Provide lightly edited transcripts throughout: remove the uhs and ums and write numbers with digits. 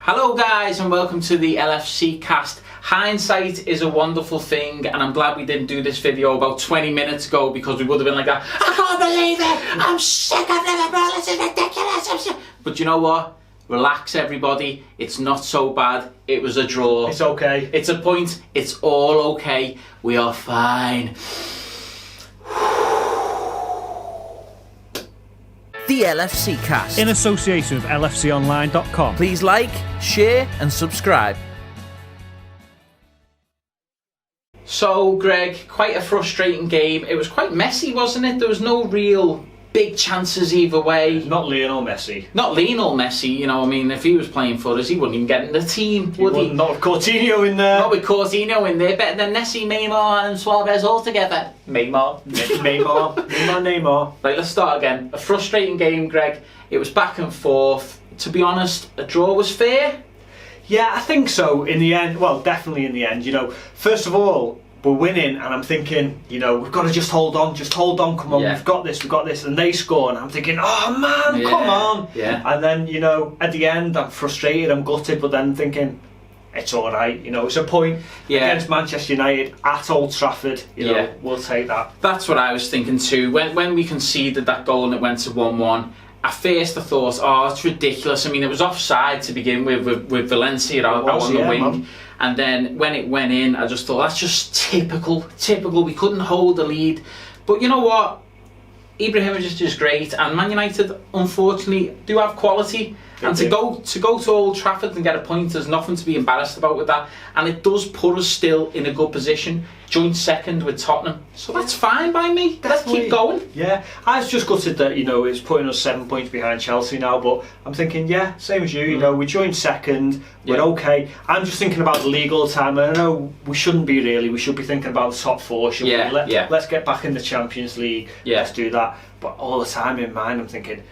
Hello guys and welcome to the LFC cast. Hindsight is a wonderful thing and I'm glad we didn't do this video about 20 minutes ago because we would have been like that. I can't believe it! I'm sick of Liverpool, this is ridiculous! But you know what? Relax everybody, it's not so bad. It was a draw. It's okay. It's a point, it's all okay. We are fine. The LFC cast. In association with LFConline.com. Please like, share and subscribe. So Greg, quite a frustrating game. It was quite messy, wasn't it? There was no real big chances either way. Not Lionel Messi. Not Lionel Messi, you know, I mean, if he was playing for us, he wouldn't even get in the team, would he? Not with Coutinho in there. Not with Coutinho in there. Better than Messi, Neymar and Suarez all together. Neymar. Right, let's start again. A frustrating game, Greg. It was back and forth. To be honest, a draw was fair. Yeah, I think so in the end. Well, definitely in the end. You know, first of all, we're winning and I'm thinking, you know, we've got to just hold on, come on, we've got this, and they score and I'm thinking, oh man, come on. Yeah. And then, you know, at the end I'm frustrated, I'm gutted, but then thinking, it's alright, you know, it's a point against Manchester United at Old Trafford, you know, we'll take that. That's what I was thinking too. When we conceded that goal and it went to 1-1, at first I thought, oh, it's ridiculous. I mean, it was offside to begin with Valencia out on the wing. Man. And then when it went in, I just thought, that's just typical. We couldn't hold the lead. But you know what? Ibrahimovic is great, and Man United, unfortunately, do have quality. And to go to Old Trafford and get a point, there's nothing to be embarrassed about with that. And it does put us still in a good position, joint second with Tottenham. So that's fine by me. Let's keep going. Yeah, I was just gutted that, you know, it's putting us 7 points behind Chelsea now. But I'm thinking, yeah, same as you. You know, we joined second. We're okay. I'm just thinking about the league all the time. And I know we shouldn't be really. We should be thinking about the top four. Should we? Let's get back in the Champions League. Yeah. Let's do that. But all the time in mind, I'm thinking,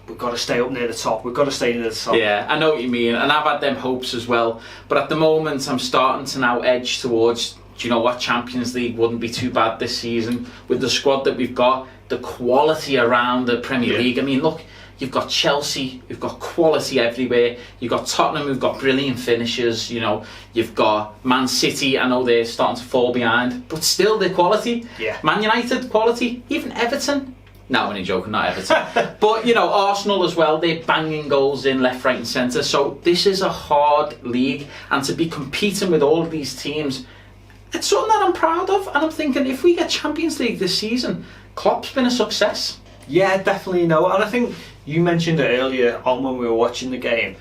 we've got to stay up near the top. We've got to stay near the top. Yeah, I know what you mean, and I've had them hopes as well. But at the moment, I'm starting to now edge towards, do you know what, Champions League wouldn't be too bad this season with the squad that we've got, the quality around the Premier League. I mean, look, you've got Chelsea, you've got quality everywhere. You've got Tottenham, who've got brilliant finishers. You know, you've got Man City. I know they're starting to fall behind, but still, they're quality. Yeah. Man United, quality. Even Everton. No, I'm only joking, not Everton. But, you know, Arsenal as well, they're banging goals in left, right and centre. So this is a hard league. And to be competing with all of these teams, it's something that I'm proud of. And I'm thinking, if we get Champions League this season, Klopp's been a success. Yeah, definitely, you know. And I think you mentioned it earlier on when we were watching the game.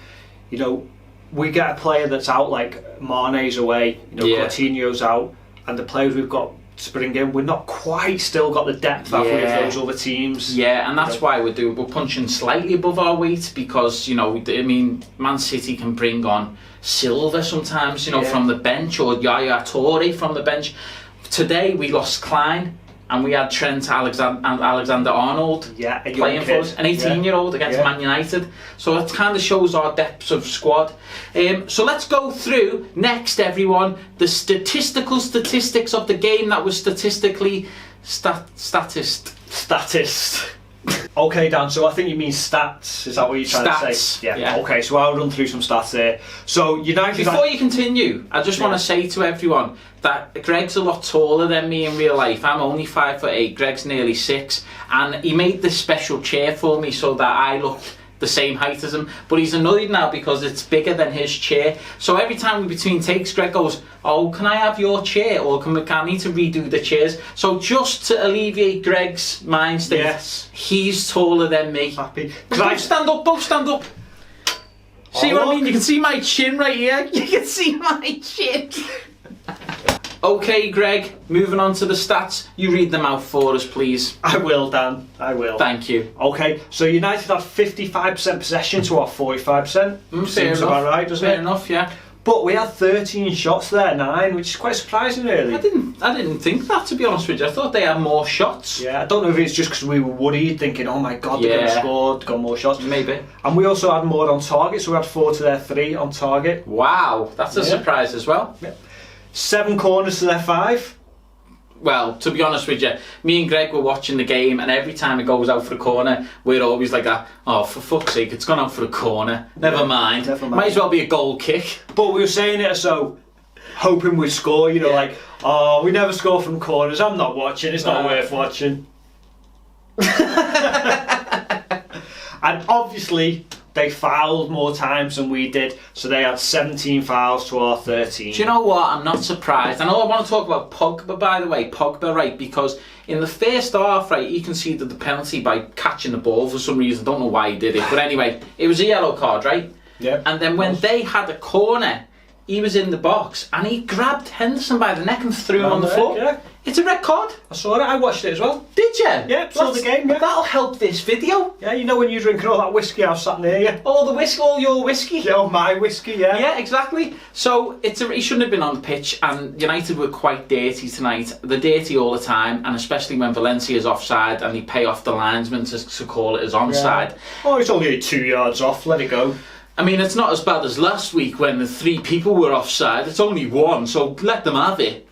You know, we get a player that's out, like Mane's away, you know, Coutinho's out. And the players we've got to bring in, we're not quite still got the depth of those other teams. Yeah, and that's why we're punching slightly above our weight because, you know, I mean, Man City can bring on Silva sometimes, you know, from the bench, or Yaya Toure from the bench. Today we lost Klein and we had Trent Alexander-Arnold playing for us, an 18-year-old against Man United. So it kind of shows our depths of squad. So let's go through next, everyone, the statistics of the game that was statistically statist. Okay, Dan, so I think you mean stats. Is that what you're trying to say? Yeah. Okay, so I'll run through some stats there. So United... Before you continue, I just want to say to everyone that Greg's a lot taller than me in real life. I'm only 5'8", Greg's nearly 6, and he made this special chair for me so that I looked the same height as him, but he's annoyed now because it's bigger than his chair. So every time we're between takes, Greg goes, oh, can I have your chair, or can I need to redo the chairs? So just to alleviate Greg's mind state, he's taller than me. Happy. Both stand up. See what I mean? You can see my chin right here. You can see my chin. Okay, Greg, moving on to the stats. You read them out for us, please. I will, Dan. I will. Thank you. Okay, so United had 55% possession to our 45%. Seems about right, doesn't it? Fair enough, yeah. But we had 13 shots there, 9, which is quite surprising, really. I didn't think that, to be honest with you. I thought they had more shots. Yeah, I don't know if it's just because we were worried, thinking, oh my God, they're going to score, got more shots. Maybe. And we also had more on target, so we had 4 to their 3 on target. Wow, that's a surprise as well. Yeah. 7 corners to their 5. Well, to be honest with you, me and Greg were watching the game, and every time it goes out for a corner, we're always like that, oh, for fuck's sake, it's gone out for a corner. Never mind. Might as well be a goal kick. But we were saying it so, hoping we'd score, you know, like, oh, we never score from corners, I'm not watching, it's not worth watching. And obviously, they fouled more times than we did, so they had 17 fouls to our 13. Do you know what? I'm not surprised. And I want to talk about Pogba, by the way. Pogba, right? Because in the first half, right, he conceded the penalty by catching the ball for some reason. I don't know why he did it. But anyway, it was a yellow card, right? Yeah. And then when they had a corner, he was in the box and he grabbed Henderson by the neck and threw him on the floor. Yeah. It's a red card. I saw it, I watched it as well. Did you? Yeah, saw the game, yeah. That'll help this video. Yeah, you know when you're drinking all that whiskey I was sat near you. All the whiskey, all your whiskey. Yeah, all my whiskey, yeah. Yeah, exactly. So he shouldn't have been on the pitch, and United were quite dirty tonight. They're dirty all the time, and especially when Valencia's offside and they pay off the linesman to call it as onside. Yeah. Oh, it's only 2 yards off, let it go. I mean, it's not as bad as last week when the 3 people were offside. It's only 1, so let them have it.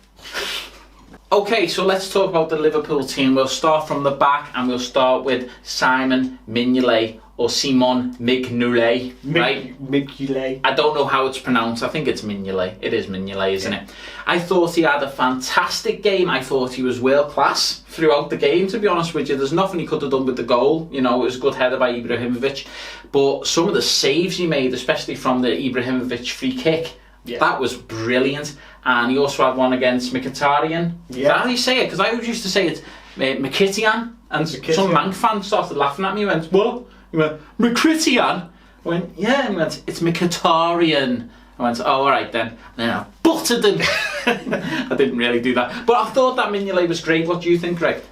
Okay, so let's talk about the Liverpool team. We'll start from the back, and we'll start with Simon Mignolet, or Simon Mignolet, right? Mignolet. I don't know how it's pronounced. I think it's Mignolet. It is Mignolet, isn't it? I thought he had a fantastic game. I thought he was world class throughout the game, to be honest with you. There's nothing he could have done with the goal. You know, it was a good header by Ibrahimovic. But some of the saves he made, especially from the Ibrahimovic free kick, that was brilliant. And he also had one against Mkhitaryan. Is that how you say it? Because I always used to say it's Mkhitaryan. And some Manc fan started laughing at me and went, what? He went, Mkhitaryan? I went, yeah. And he went, it's Mkhitaryan. I went, oh, alright then. And then I buttered him. I didn't really do that. But I thought that Mignolet was great. What do you think, Greg?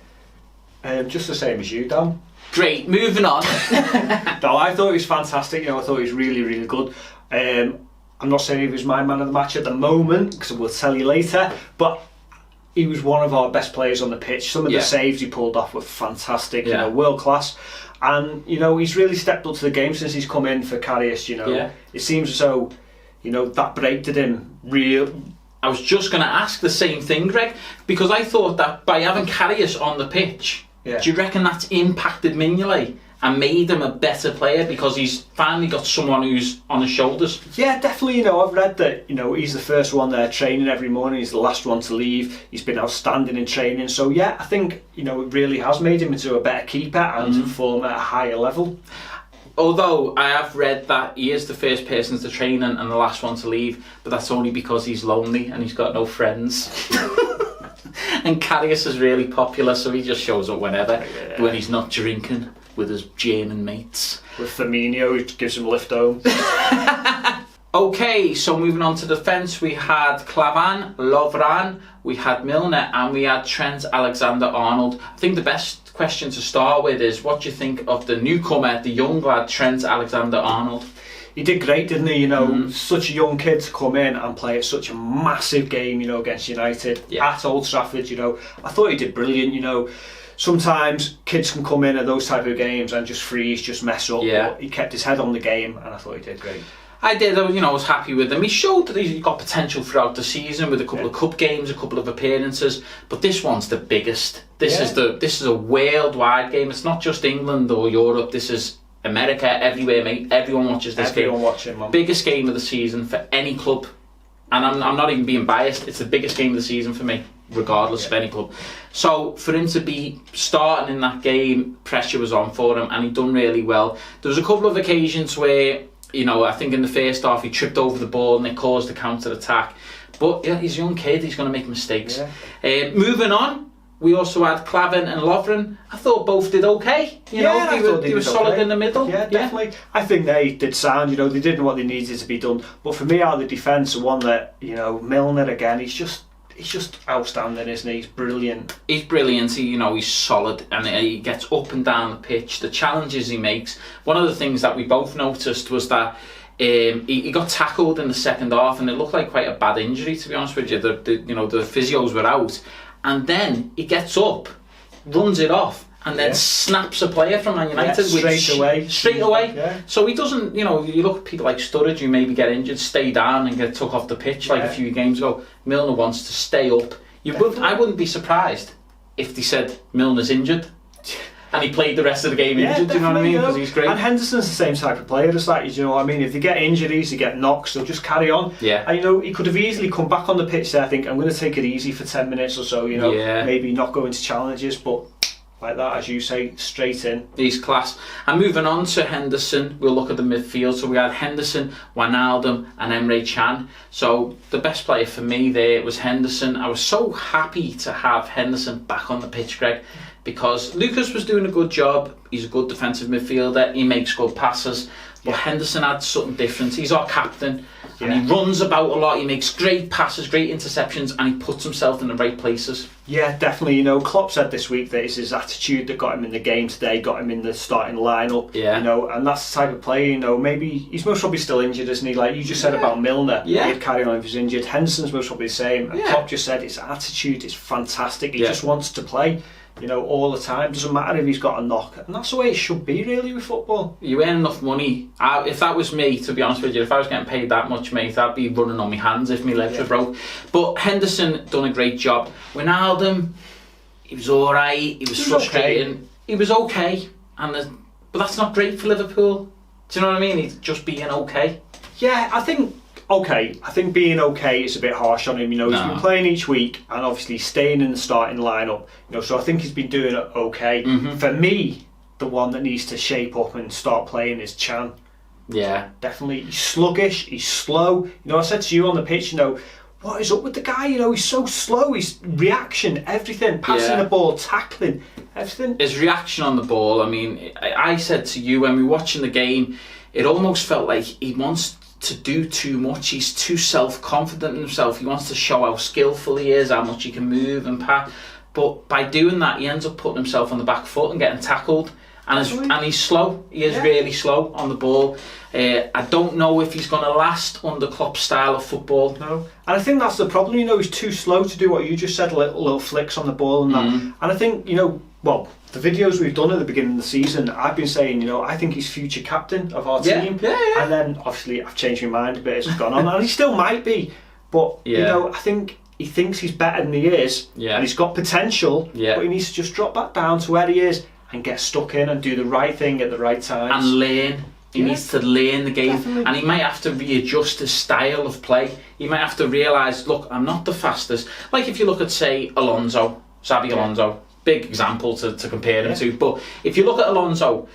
Just the same as you, Dan. Great, moving on. No, I thought he was fantastic. You know, I thought he was really, really good. I'm not saying he was my man of the match at the moment, because I will tell you later, but he was one of our best players on the pitch. Some of the saves he pulled off were fantastic, you know, world class. And, you know, he's really stepped up to the game since he's come in for Karius, you know. It seems as though, you know, that break did him real. I was just going to ask the same thing, Greg, because I thought that by having Karius on the pitch, do you reckon that's impacted Mignolet and made him a better player because he's finally got someone who's on his shoulders? Yeah, definitely. You know, I've read that, you know, he's the first one there training every morning, he's the last one to leave, he's been outstanding in training. So yeah, I think, you know, it really has made him into a better keeper and to perform at a higher level. Although I have read that he is the first person to train and the last one to leave, but that's only because he's lonely and he's got no friends. And Karius is really popular, so he just shows up whenever, when he's not drinking with his German mates. With Firmino, who gives him a lift home. Okay, so moving on to defence, we had Klavan, Lovren, we had Milner, and we had Trent Alexander-Arnold. I think the best question to start with is, what do you think of the newcomer, the young lad, Trent Alexander-Arnold? He did great, didn't he? You know, such a young kid to come in and play at such a massive game, you know, against United at Old Trafford, you know. I thought he did brilliant, you know. Sometimes kids can come in at those type of games and just freeze, just mess up. But he kept his head on the game, and I thought he did great. I did, you know, I was happy with him. He showed that he's got potential throughout the season with a couple of cup games, a couple of appearances, but this one's the biggest. This is a worldwide game. It's not just England or Europe. This is America, everywhere, mate. Everyone watches this game. Everyone watching, man. Biggest game of the season for any club, and I'm not even being biased. It's the biggest game of the season for me, regardless of any club. So for him to be starting in that game, pressure was on for him, and he done really well. There was a couple of occasions where, you know, I think in the first half he tripped over the ball and it caused a counter attack. But yeah, he's a young kid; he's going to make mistakes. Moving on, we also had Klavan and Lovren. I thought both did okay. You know, they were solid in the middle. Yeah, definitely. I think they did sound. You know, they did what they needed to be done. But for me, out of the defence, the one that, you know, Milner again, he's just outstanding, isn't he? He's brilliant. He's brilliant. He's solid, and he gets up and down the pitch. The challenges he makes. One of the things that we both noticed was that he got tackled in the second half, and it looked like quite a bad injury, to be honest with you. The physios were out, and then he gets up, runs it off, and then snaps a player from Man United straight away. Yeah. So he doesn't, you know, you look at people like Sturridge who maybe get injured, stay down and get took off the pitch like a few games ago. Milner wants to stay up, I wouldn't be surprised if they said Milner's injured and he played the rest of the game injured. Do you know what I mean? Because he's great. And Henderson's the same type of player as that. You know what I mean? If they get injuries, they get knocks, they'll just carry on. Yeah. And he could have easily come back on the pitch there. I think I'm going to take it easy for 10 minutes or so. Maybe not go into challenges, but like that, as you say, straight in. He's class. And moving on to Henderson, we'll look at the midfield. So we had Henderson, Wijnaldum and Emre Can. So the best player for me there was Henderson. I was so happy to have Henderson back on the pitch, Greg, because Lucas was doing a good job. He's a good defensive midfielder. He makes good passes. But Henderson had something different. He's our captain. And he runs about a lot. He makes great passes, great interceptions, and he puts himself in the right places. Yeah, definitely. Klopp said this week that it's his attitude that got him in the game today, got him in the starting lineup. Yeah. And that's the type of player. Maybe he's most probably still injured, isn't he? Like you just said about Milner. Yeah. He'd carry on if he's injured. Henderson's most probably the same. And Klopp just said his attitude is fantastic. He just wants to play. All the time. Doesn't matter if he's got a knock, and that's the way it should be really with football. You earn enough money. If that was me, to be honest with you, if I was getting paid that much, mate, I'd be running on my hands if my legs were broke. But Henderson done a great job. Wijnaldum, he was alright. He was frustrating. Okay. He was okay, but that's not great for Liverpool. Do you know what I mean? He's just being okay. Yeah, I think being okay is a bit harsh on him. He's been playing each week and obviously staying in the starting lineup. So I think he's been doing it okay. Mm-hmm. For me, the one that needs to shape up and start playing is Can. Yeah, definitely. He's sluggish. He's slow. I said to you on the pitch, what is up with the guy? He's so slow. His reaction, everything, passing the ball, tackling, everything. His reaction on the ball. I mean, I said to you when we were watching the game, it almost felt like he wants to do too much. He's too self-confident in himself. He wants to show how skillful he is, how much he can move and pass. But by doing that, he ends up putting himself on the back foot and getting tackled. And he's slow. He is really slow on the ball. I don't know if he's going to last under Klopp's style of football. No. And I think that's the problem. He's too slow to do what you just said, little flicks on the ball and that. And I think, the videos we've done at the beginning of the season, I've been saying, I think he's future captain of our team. Yeah. And then, obviously, I've changed my mind a bit as it's gone on. And he still might be. But, I think he thinks he's better than he is. Yeah. And he's got potential. Yeah. But he needs to just drop back down to where he is and get stuck in and do the right thing at the right times. And learn. He needs to learn the game. Definitely. And he might have to readjust his style of play. He might have to realise, look, I'm not the fastest. Like if you look at, say, Xabi Alonso. Big example to compare him to, but if you look at Alonso,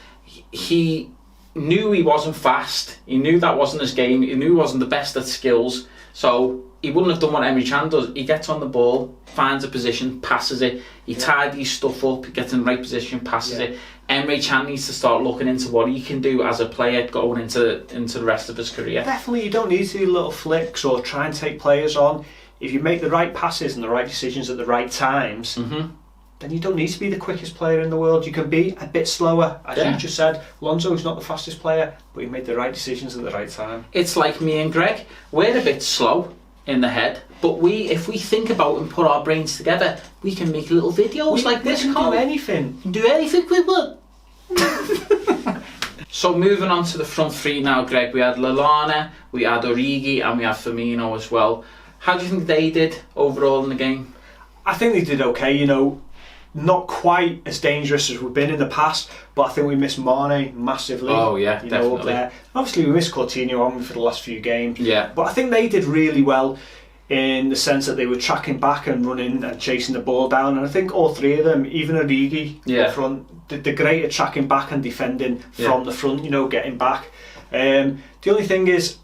he knew he wasn't fast. He knew that wasn't his game. He knew he wasn't the best at skills, so he wouldn't have done what Emre Can does. He gets on the ball, finds a position, passes it. He tidies stuff up, he gets in the right position, passes it. Emre Can needs to start looking into what he can do as a player going into the rest of his career. Definitely, you don't need to do little flicks or try and take players on. If you make the right passes and the right decisions at the right times, then you don't need to be the quickest player in the world. You can be a bit slower, as you just said. Alonso is not the fastest player, but he made the right decisions at the right time. It's like me and Greg. We're a bit slow in the head, but if we think about and put our brains together, we can make little videos like this. We can do anything. We can do anything we want. So moving on to the front three now, Greg. We had Lallana, we had Origi, and we had Firmino as well. How do you think they did overall in the game? I think they did okay, not quite as dangerous as we've been in the past, but I think we missed Mane massively. Oh yeah, definitely. Up there. Obviously we missed Coutinho on for the last few games. Yeah. But I think they did really well in the sense that they were tracking back and running and chasing the ball down. And I think all three of them, even Origi up front, did great at tracking back and defending from the front. Getting back. The only thing is,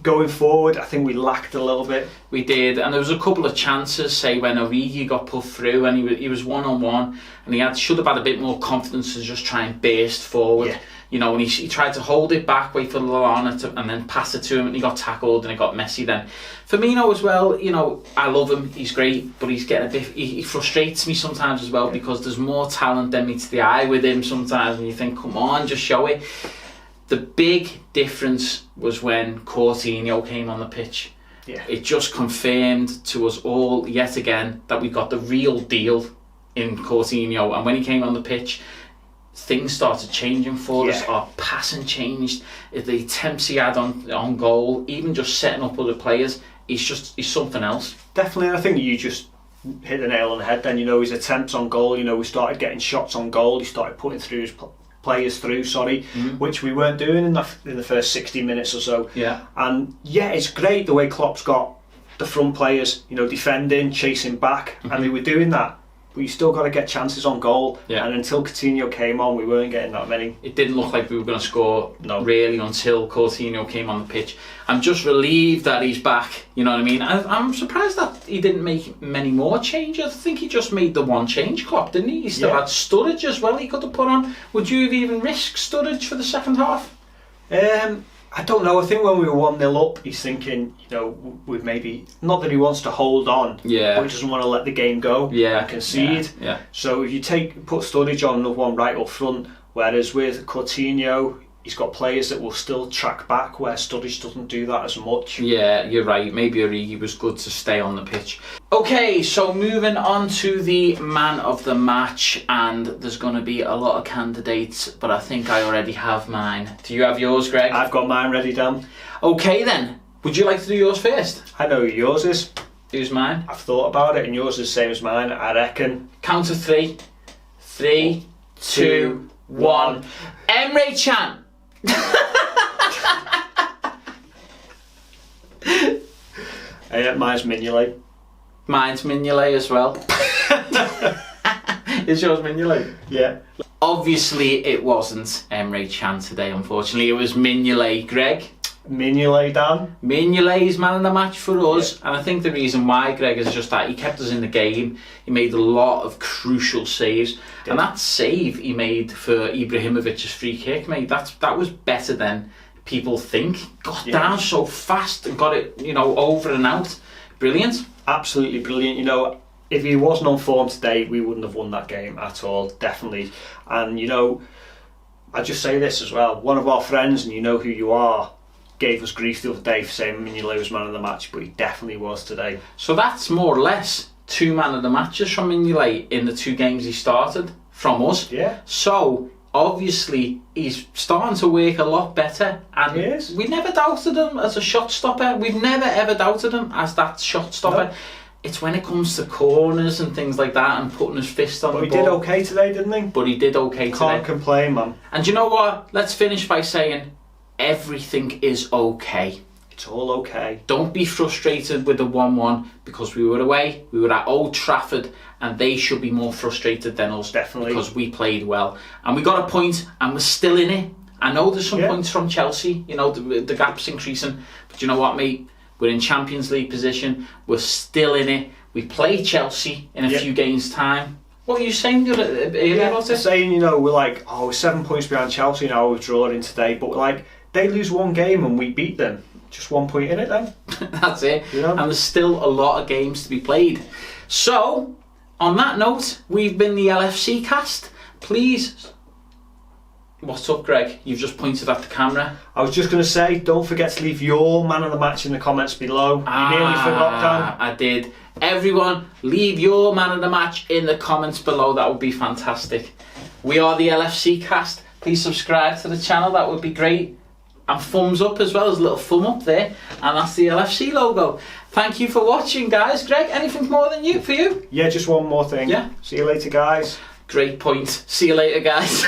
going forward, I think we lacked a little bit. We did, and there was a couple of chances, say when Origi got put through and he was one-on-one, and he should have had a bit more confidence to just try and burst forward. And he tried to hold it back, wait for Lallana and then pass it to him, and he got tackled and it got messy then. Firmino as well, I love him, he's great, but he's getting a bit, he frustrates me sometimes as well, because there's more talent than meets the eye with him sometimes, and you think, come on, just show it. The big difference was when Coutinho came on the pitch. Yeah. It just confirmed to us all yet again that we got the real deal in Coutinho. And when he came on the pitch, things started changing for us. Our passing changed. The attempts he had on goal, even just setting up other players, he's something else. Definitely, I think you just hit the nail on the head then. His attempts on goal, we started getting shots on goal. He started putting through his players through, which we weren't doing in the first 60 minutes or so. Yeah. And yeah, it's great the way Klopp's got the front players, defending, chasing back, and they were doing that. But you still got to get chances on goal. Yeah. And until Coutinho came on, we weren't getting that many. It didn't look like we were going to score really until Coutinho came on the pitch. I'm just relieved that he's back, you know what I mean? I'm surprised that he didn't make many more changes. I think he just made the one change, Klopp, didn't he? He still had Sturridge as well he could have put on. Would you have even risked Sturridge for the second half? I don't know. I think when we were 1-0 up, he's thinking, with maybe, not that he wants to hold on, but he doesn't want to let the game go and concede. Yeah. So if you put Sturridge on another one right up front, whereas with Coutinho, he's got players that will still track back, where Sturridge doesn't do that as much. Yeah, you're right. Maybe Origi was good to stay on the pitch. Okay, so moving on to the man of the match, and there's going to be a lot of candidates, but I think I already have mine. Do you have yours, Greg? I've got mine ready, Dan. Okay then, would you like to do yours first? I know who yours is. Who's mine? I've thought about it, and yours is the same as mine, I reckon. Count of three. 3, 2, 1. Emre Can. Mine's Mignolet. Mine's Mignolet as well. Is yours Mignolet? Yeah. Obviously it wasn't Emre Can today, unfortunately. It was Mignolet. Greg? Mignolet, Dan. Mignolet's man of the match for us, and I think the reason why, Greg, is just that he kept us in the game. He made a lot of crucial saves, and that save he made for Ibrahimovic's free kick, mate, that was better than people think. Got down so fast and got it, over and out. Brilliant. Absolutely brilliant. If he wasn't on form today, we wouldn't have won that game at all, definitely. And I just say this as well, one of our friends, and you know who you are, gave us grief the other day for saying Mignolet was man of the match, but he definitely was today. So that's more or less 2 man of the matches from Mignolet in the 2 games he started from us. Yeah. So obviously he's starting to work a lot better, and he is. We never doubted him as a shot stopper. We've never ever doubted him as that shot stopper. No. It's when it comes to corners and things like that and putting his fist on the ball. But he did okay today, didn't he? But he did okay today. Can't complain, man. And you know what? Let's finish by saying everything is okay. It's all okay. Don't be frustrated with the 1-1 because we were away, we were at Old Trafford, and they should be more frustrated than us. Definitely. Because we played well. And we got a point and we're still in it. I know there's some points from Chelsea, the gap's increasing, but you know what, mate? We're in Champions League position, we're still in it. We play Chelsea in a few games' time. What were you saying earlier about it? Saying, we're 7 points behind Chelsea now, we've drawn in today, but they lose one game and we beat them. Just 1 point in it then. That's it. And there's still a lot of games to be played. So, on that note, we've been the LFC cast. Please. What's up, Greg? You've just pointed at the camera. I was just going to say, don't forget to leave your man of the match in the comments below. You nearly forgot, Dan. I did. Everyone, leave your man of the match in the comments below. That would be fantastic. We are the LFC cast. Please subscribe to the channel. That would be great. And thumbs up as well. There's a little thumb up there. And that's the LFC logo. Thank you for watching, guys. Greg, anything more than for you? Yeah, just one more thing. Yeah. See you later, guys. Great point. See you later, guys.